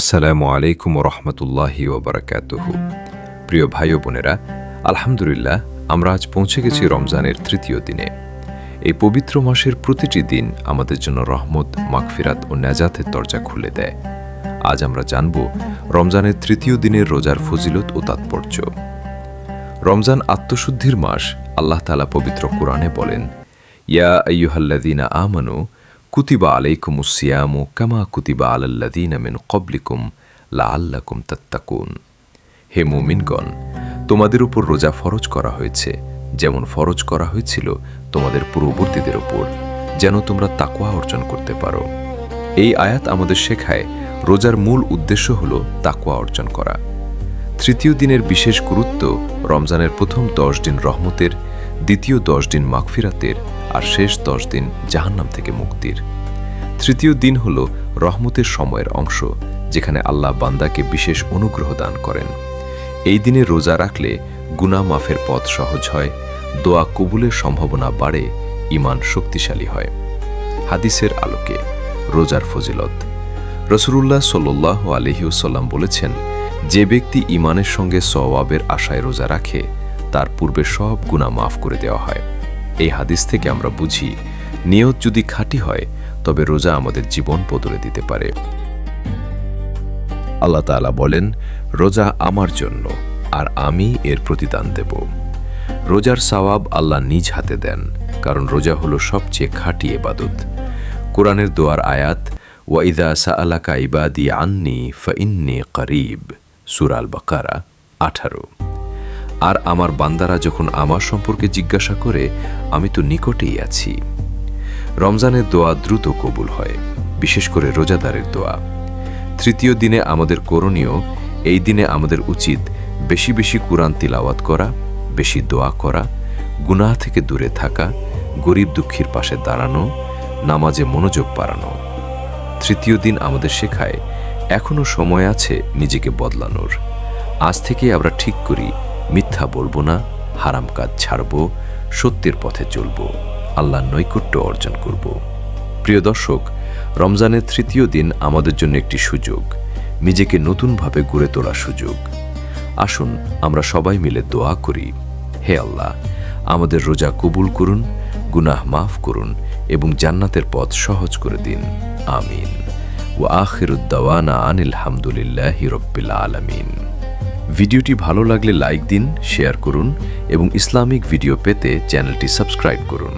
আসসালামু আলাইকুম রহমতুল্লাহি ওবরাকাতুহু। প্রিয় ভাই ও বোনেরা, আলহামদুলিল্লাহ আমরা আজ পৌঁছে গেছি রমজানের তৃতীয় দিনে। এই পবিত্র মাসের প্রতিটি দিন আমাদের জন্য রহমত, মাগফিরাত ও নাজাতের দরজা খুলে দেয়। আজ আমরা জানব রমজানের তৃতীয় দিনের রোজার ফজিলত ও তাৎপর্য। রমজান আত্মশুদ্ধির মাস। আল্লাহ তাআলা পবিত্র কোরআনে বলেন, ইয়া আইয়ুহাল্লাযীনা আমানু কুতিবা আলাইকুমুস সিয়ামু কামা কুতিবা আলাল্লাযীনা মিন ক্বাবলিকুম লাআল্লাকুম তাত্তাকুন। হে মুমিনগণ, তোমাদের উপর রোজা ফরজ করা হয়েছে যেমন ফরজ করা হয়েছিল তোমাদের পূর্ববর্তীদের উপর, যেন তোমরা তাকওয়া অর্জন করতে পারো। এই আয়াত আমাদের শেখায় রোজার মূল উদ্দেশ্য হল তাকওয়া অর্জন করা। তৃতীয় দিনের বিশেষ গুরুত্ব রমজানের প্রথম 10 দিন রহমতের, দ্বিতীয় 10 দিন মাগফিরাতের আর শেষ 10 দিন জাহান্নাম থেকে মুক্তির। তৃতীয় দিন হল রহমতের সময়ের অংশ, যেখানে আল্লাহ বান্দাকে বিশেষ অনুগ্রহ দান করেন। এই দিনে রোজা রাখলে গুনাহ মাফের পথ সহজ হয়, দোয়া কবুলের সম্ভাবনা বাড়ে, ঈমান শক্তিশালী হয়। হাদিসের আলোকে রোজার ফজিলত। রাসূলুল্লাহ সাল্লাল্লাহু আলাইহি ওয়াসাল্লাম বলেছেন, যে ব্যক্তি ঈমানের সঙ্গে সওয়াবের আশায় রোজা রাখে তার পূর্বের সব গুনাহ মাফ করে দেওয়া হয়। এই হাদিস থেকে আমরা বুঝি, নিয়ত যদি খাঁটি হয় তবে রোজা আমাদের জীবন বদলে দিতে পারে। আল্লাহ তাআলা বলেন, রোজা আমার জন্য আর আমি এর প্রতিদান দেব। রোজার সওয়াব আল্লাহ নিজ হাতে দেন, কারণ রোজা হলো সবচেয়ে খাঁটি ইবাদত। কোরআনের দোয়ার আয়াত, ওয়া ইযা সাআলাকা ইবাদি আন্নী ফাইন্নী করিব, সূরা আল বাকারা 18। আর আমার বান্দারা যখন আমার সম্পর্কে জিজ্ঞাসা করে, আমি তো নিকটেই আছি। রমজানের দোয়া দ্রুত কবুল হয়, বিশেষ করে রোজাদারের দোয়া। তৃতীয় দিনে আমাদের করণীয়, এই দিনে আমাদের উচিত বেশি বেশি কুরআন তিলাওয়াত করা, বেশি দোয়া করা, গুনাহ থেকে দূরে থাকা, গরিব দুঃখীর পাশে দাঁড়ানো, নামাজে মনোযোগ বাড়ানো। তৃতীয় দিন আমাদের শেখায় এখনো সময় আছে নিজেকে বদলানোর। আজ থেকে আমরা ঠিক করি, মিথ্যা বলবো না, হারাম কাজ ছাড়ব, সত্যের পথে চলব, আল্লাহর নৈকট্য অর্জন করব। প্রিয় দর্শক, রমজানের তৃতীয় দিন আমাদের জন্য একটি সুযোগ, নিজেকে নতুনভাবে গড়ে তোলার সুযোগ। আসুন আমরা সবাই মিলে দোয়া করি, হে আল্লাহ, আমাদের রোজা কবুল করুন, গুনাহ মাফ করুন এবং জান্নাতের পথ সহজ করে দিন। আমিন। ওয়া আখিরুদ দাওয়ানা আনিল হামদুলিল্লাহি রাব্বিল আলামিন। ভিডিওটি ভালো লাগলে লাইক দিন, শেয়ার করুন এবং ইসলামিক ভিডিও পেতে চ্যানেলটি সাবস্ক্রাইব করুন।